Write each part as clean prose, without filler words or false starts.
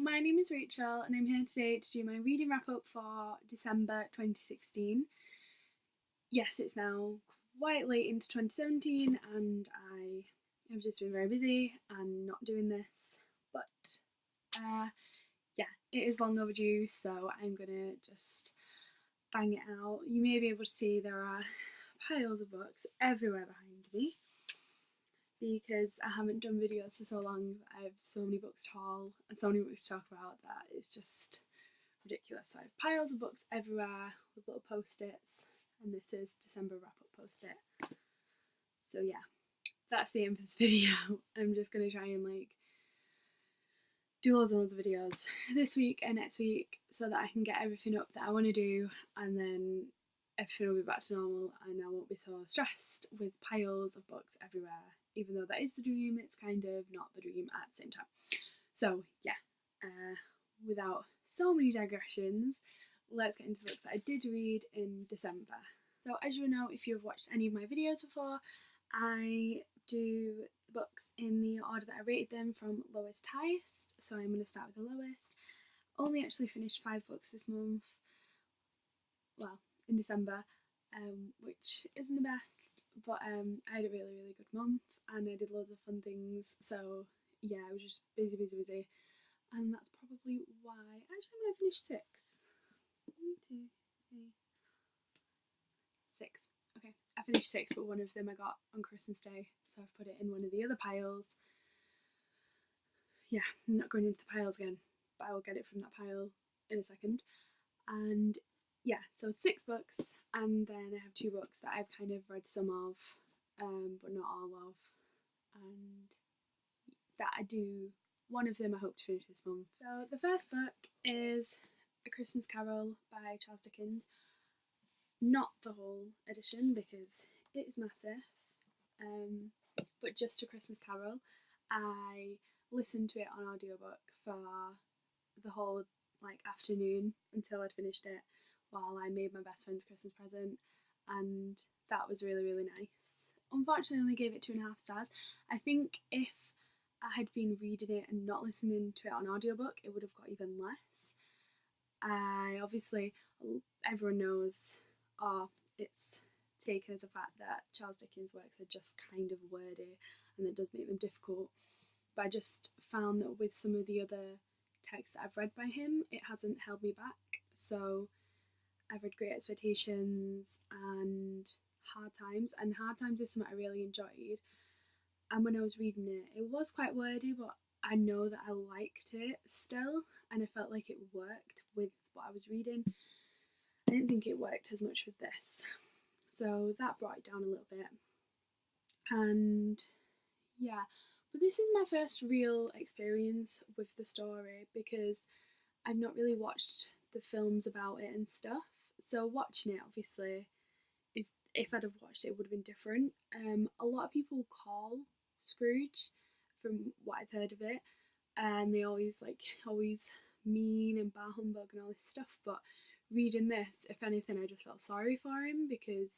my name is Rachel and I'm here today to do my reading wrap up for December 2016. Yes, it's now quite late into 2017 and I have just been very busy and not doing this, but yeah, it is long overdue, so I'm gonna just bang it out. You may be able to see there are piles of books everywhere behind me because I haven't done videos for so long. I have so many books to haul and so many books to talk about that it's just ridiculous. So I have piles of books everywhere with little post-its, and this is December wrap-up post-it. So yeah, that's the aim for this video. I'm just going to try and do loads and loads of videos this week and next week so that I can get everything up that I want to do, and then everything will be back to normal and I won't be so stressed with piles of books everywhere. Even though that is the dream, it's kind of not the dream at the same time. So yeah, without so many digressions, let's get into the books that I did read in December. So as you know, if you've watched any of my videos before, I do the books in the order that I rated them from lowest to highest. So I'm going to start with the lowest. Only actually finished 5 books this month, well, in December, which isn't the best, but I had a really good month and I did loads of fun things. So yeah, I was just busy, and that's probably why. Actually, I might have finished 6. 1, 2, 3, 6. Okay, I finished 6, but one of them I got on Christmas Day, so I've put it in one of the other piles. Yeah, I'm not going into the piles again, but I will get it from that pile in a second. And yeah, so 6 books, and then I have 2 books that I've kind of read some of, but not all of, and that I do. One of them I hope to finish this month. So the first book is A Christmas Carol by Charles Dickens. Not the whole edition because it is massive, but just A Christmas Carol. I listened to it on audiobook for the whole afternoon until I'd finished it while I made my best friend's Christmas present, and that was really nice. Unfortunately, I only gave it 2.5 stars. I think if I had been reading it and not listening to it on audiobook, it would have got even less. Obviously, everyone knows, or it's taken as a fact that Charles Dickens' works are just kind of wordy and that does make them difficult. But I just found that with some of the other texts that I've read by him, it hasn't held me back. So I've read Great Expectations and Hard Times, and Hard Times is something I really enjoyed. And when I was reading it, it was quite wordy, but I know that I liked it still, and I felt like it worked with what I was reading. I didn't think it worked as much with this, so that brought it down a little bit. And yeah, but this is my first real experience with the story because I've not really watched the films about it and stuff. So watching it, obviously, is, if I'd have watched it, it would have been different. A lot of people call Scrooge, from what I've heard of it, and they always mean and bar humbug and all this stuff. But reading this, if anything, I just felt sorry for him because,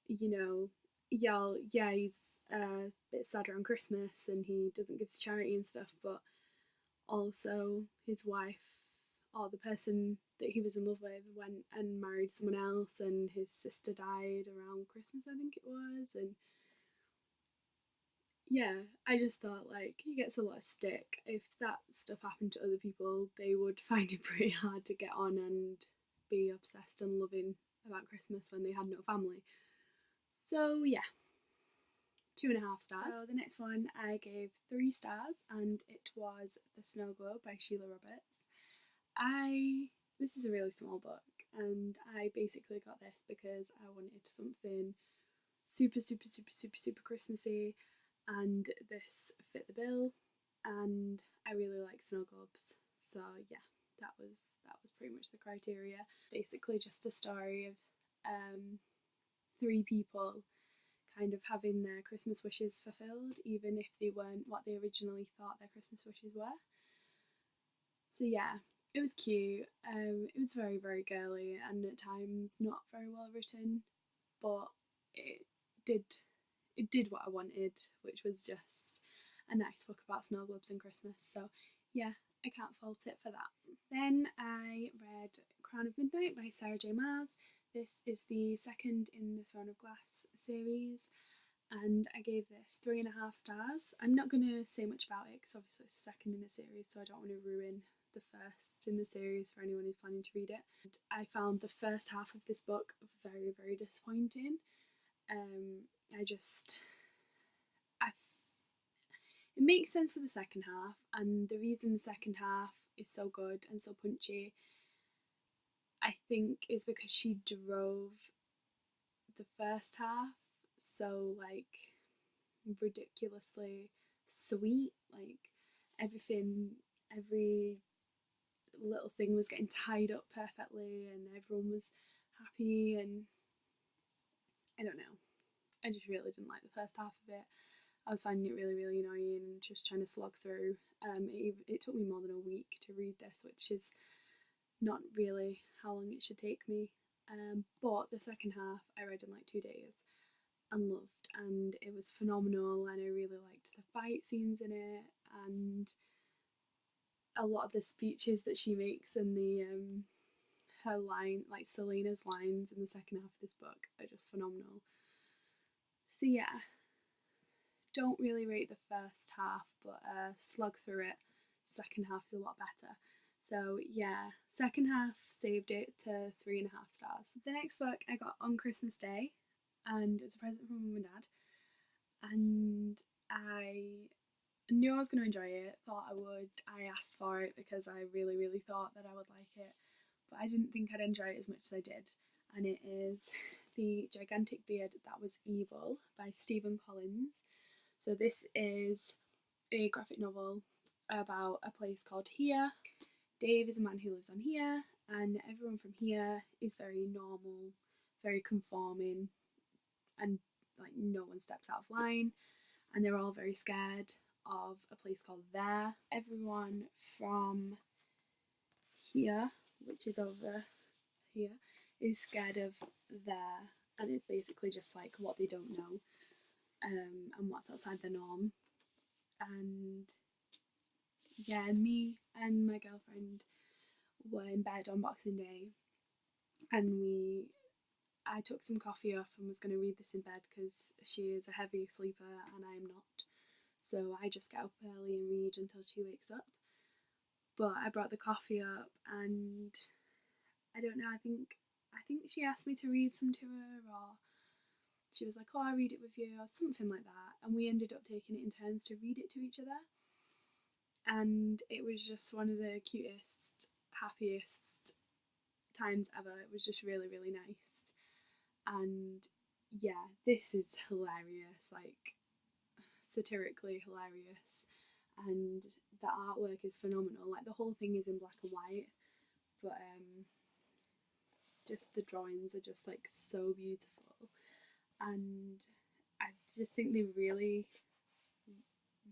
yeah, he's a bit sad around Christmas and he doesn't give to charity and stuff, but also his wife, or the person that he was in love with, went and married someone else, and his sister died around Christmas, I think it was. And yeah, I just thought he gets a lot of stick. If that stuff happened to other people, they would find it pretty hard to get on and be obsessed and loving about Christmas when they had no family. So yeah, 2.5 stars. So the next one I gave 3 stars, and it was The Snow Globe by Sheila Roberts. This is a really small book, and I basically got this because I wanted something super Christmassy, and this fit the bill, and I really like snow globes. So yeah, that was pretty much the criteria. Basically just a story of 3 people kind of having their Christmas wishes fulfilled, even if they weren't what they originally thought their Christmas wishes were. So yeah, it was cute. It was very girly and at times not very well written, but it did what I wanted, which was just a nice book about snow globes and Christmas. So yeah, I can't fault it for that. Then I read Crown of Midnight by Sarah J Maas. This is the second in the Throne of Glass series, and I gave this 3.5 stars. I'm not going to say much about it because obviously it's the second in a series, so I don't want to ruin the first in the series for anyone who's planning to read it. And I found the first half of this book very, very disappointing. I just, I it makes sense for the second half, and the reason the second half is so good and so punchy, I think, is because she drove the first half so like ridiculously sweet. Like everything, every little thing was getting tied up perfectly, and everyone was happy. And I don't know, I just really didn't like the first half of it. I was finding it really, really annoying and just trying to slog through. It took me more than a week to read this, which is not really how long it should take me. But the second half I read in like 2 days and loved, and it was phenomenal. And I really liked the fight scenes in it, and a lot of the speeches that she makes and the her line, like Selena's lines in the second half of this book, are just phenomenal. So yeah, don't really rate the first half, but slug through it. Second half is a lot better. So yeah, second half saved it to 3.5 stars. The next book I got on Christmas Day, and it's a present from mum and dad. And I knew I was going to enjoy it. Thought I would. I asked for it because I really, really thought that I would like it, but I didn't think I'd enjoy it as much as I did. And it is The Gigantic Beard That Was Evil by Stephen Collins. So this is a graphic novel about a place called Here. Dave is a man who lives on Here, and everyone from Here is very normal, very conforming, and like no one steps out of line, and they're all very scared of a place called There. Everyone from Here, which is over here, is scared of There, and it's basically just like what they don't know, and what's outside the norm. And yeah, me and my girlfriend were in bed on Boxing Day, and I took some coffee off and was going to read this in bed because she is a heavy sleeper and I am not. So I just get up early and read until she wakes up. But I brought the coffee up, and I don't know, I think she asked me to read some to her, or she was like, "Oh, I'll read it with you," or something like that. And we ended up taking it in turns to read it to each other. And it was just one of the cutest, happiest times ever. It was just really, really nice. And yeah, this is hilarious, like satirically hilarious. And the artwork is phenomenal. Like the whole thing is in black and white, but just the drawings are just like so beautiful. And I just think they're really,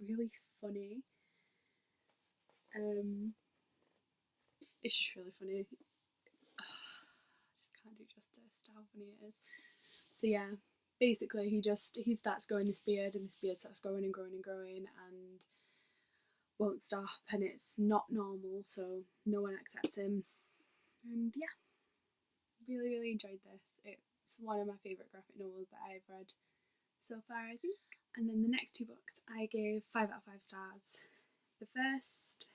really funny. It's just really funny. I just can't do justice to how funny it is. So yeah, basically he starts growing this beard, and this beard starts growing and growing and growing and won't stop, and it's not normal, so no one accepts him. And yeah, really, really enjoyed this. It's one of my favourite graphic novels that I've read so far, I think. And then the next two books I gave 5 out of 5 stars. The first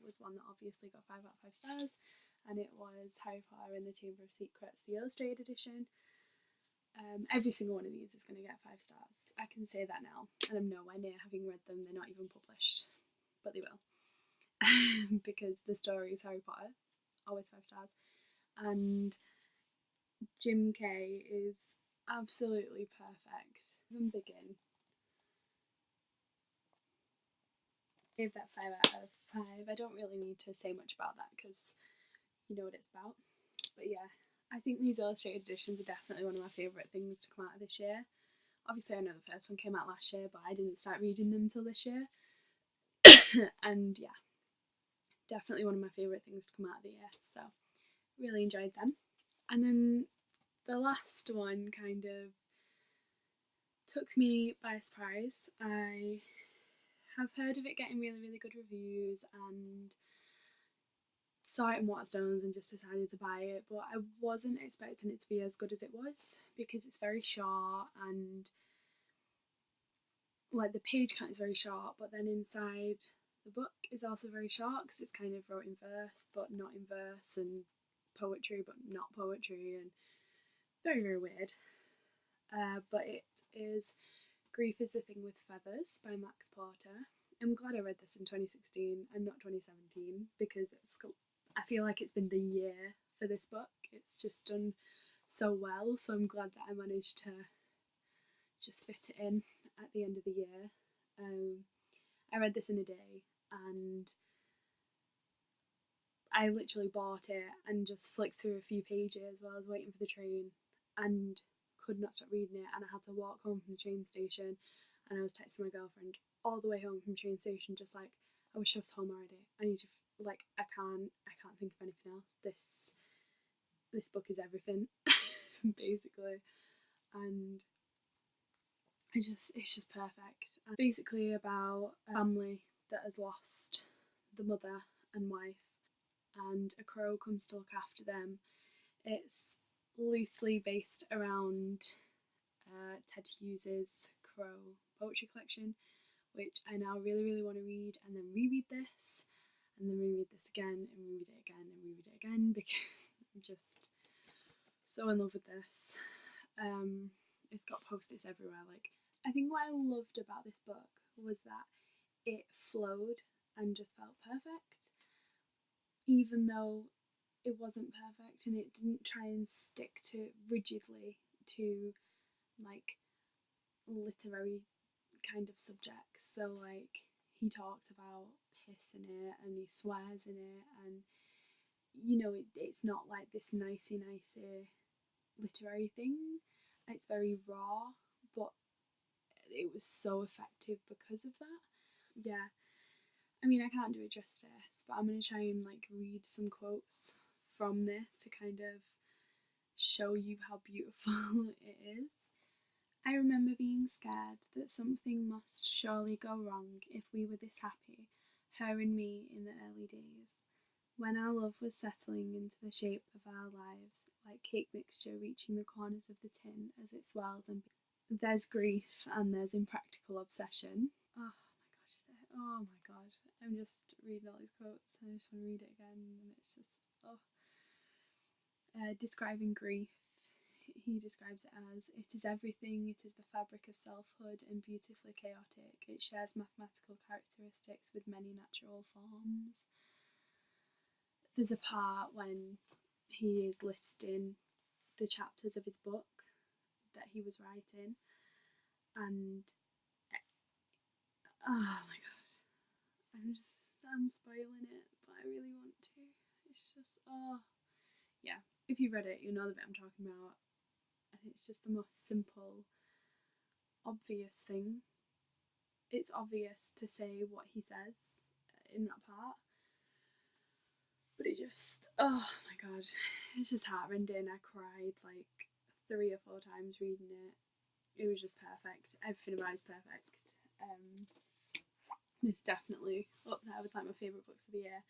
was one that obviously got 5 out of 5 stars, and it was Harry Potter and the Chamber of Secrets, the illustrated edition. Every single one of these is going to get 5 stars. I can say that now, and I'm nowhere near having read them. They're not even published, but they will. Because the story is Harry Potter, always 5 stars, and Jim Kay is absolutely perfect. Even begin. I gave that 5 out of 5. I don't really need to say much about that because you know what it's about. But yeah, I think these illustrated editions are definitely one of my favourite things to come out of this year. Obviously, I know the first one came out last year, but I didn't start reading them till this year. And yeah, definitely one of my favourite things to come out of the year. So, really enjoyed them. And then the last one kind of took me by surprise. I have heard of it getting really, really good reviews and saw it in Waterstones and just decided to buy it, but I wasn't expecting it to be as good as it was because it's very short and like the page count is very short, but then inside the book is also very short because it's kind of wrote in verse but not in verse, and poetry but not poetry, and very, very weird. But it is Grief is a Thing with Feathers by Max Porter. I'm glad I read this in 2016 and not 2017 because I feel like it's been the year for this book. It's just done so well, so I'm glad that I managed to just fit it in at the end of the year. I read this in a day and I literally bought it and just flicked through a few pages while I was waiting for the train and could not stop reading it, and I had to walk home from the train station, and I was texting my girlfriend all the way home from the train station just like, I wish I was home already. I need to, like, I can't think of anything else. This book is everything basically, and it's just perfect. And basically about a family that has lost the mother and wife, and a crow comes to look after them. It's loosely based around Ted Hughes's Crow poetry collection, which I now really, really want to read, and then reread this, and then reread this again, and reread it again, and reread it again, because I'm just so in love with this. It's got post-its everywhere. Like, I think what I loved about this book was that it flowed and just felt perfect, even though it wasn't perfect, and it didn't try and stick to rigidly to like literary kind of subjects. So like he talks about piss in it and he swears in it, and you know it's not like this nicey literary thing. It's very raw, but it was so effective because of that. Yeah, I mean, I can't do it justice, but I'm going to try and like read some quotes from this to kind of show you how beautiful it is. I remember being scared that something must surely go wrong if we were this happy, her and me, in the early days, when our love was settling into the shape of our lives, like cake mixture reaching the corners of the tin as it swells and there's grief and there's impractical obsession. Oh my god, I'm just reading all these quotes and I just want to read it again, and it's just, oh. Describing grief, he describes it as, it is everything, it is the fabric of selfhood and beautifully chaotic. It shares mathematical characteristics with many natural forms. There's a part when he is listing the chapters of his book that he was writing, and oh my god, I'm spoiling it, but I really want to. It's just, oh yeah, if you've read it, you know the bit I'm talking about, and it's just the most simple, obvious thing. It's obvious to say what he says in that part, but it just, oh my god, it's just heartrending. I cried like 3 or 4 times reading it. It was just perfect. Everything about it is perfect. It's definitely up there with like my favourite books of the year.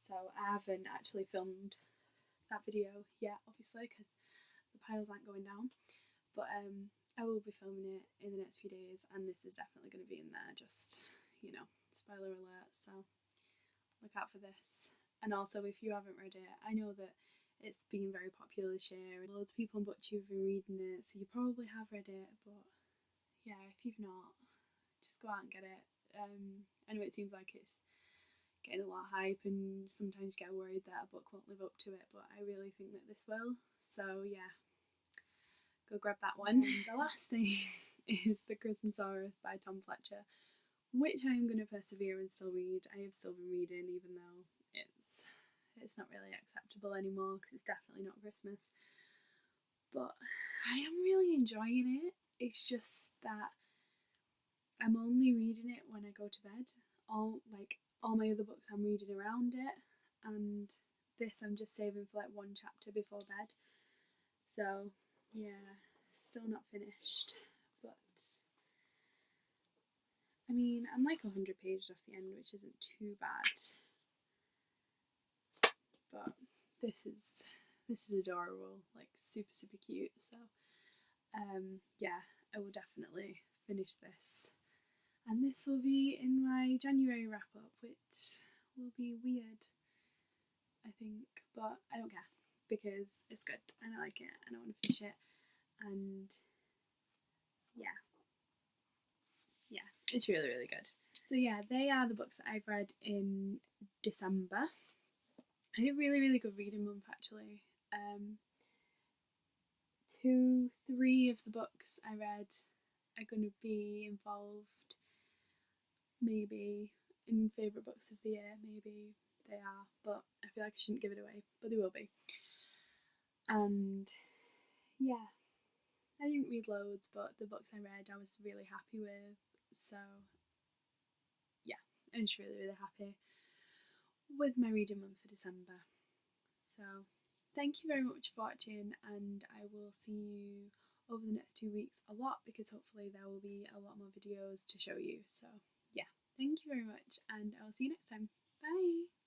So I haven't actually filmed that video yet, obviously, because the piles aren't going down. But I will be filming it in the next few days, and this is definitely going to be in there. Just, you know, spoiler alert. So look out for this. And also, if you haven't read it, I know that it's been very popular this year. Loads of people on BookTube have been reading it, so you probably have read it. But yeah, if you've not, just go out and get it. I know it seems like it's getting a lot of hype, and sometimes you get worried that a book won't live up to it, but I really think that this will. So yeah, go grab that one. The last thing is The Christmasaurus by Tom Fletcher, which I am going to persevere and still read. I have still been reading, even though it's not really acceptable anymore because it's definitely not Christmas. But I am really enjoying it. It's just that I'm only reading it when I go to bed. All my other books I'm reading around it, and this I'm just saving for like one chapter before bed. So yeah, still not finished, but I mean, I'm like 100 pages off the end, which isn't too bad. But this is adorable, like super super cute. So yeah, I will definitely finish this, and this will be in my January wrap up, which will be weird, I think, but I don't care because it's good and I like it and I want to finish it. And yeah, it's really really good. So yeah, they are the books that I've read in December. I had a really really good reading month actually. 2, 3 of the books I read are going to be involved maybe in favourite books of the year. Maybe they are, but I feel like I shouldn't give it away, but they will be. And yeah, I didn't read loads, but the books I read I was really happy with. So yeah, I'm just really really happy with my reading month for December. So thank you very much for watching, and I will see you over the next 2 weeks a lot, because hopefully there will be a lot more videos to show you. So yeah, thank you very much, and I'll see you next time. Bye!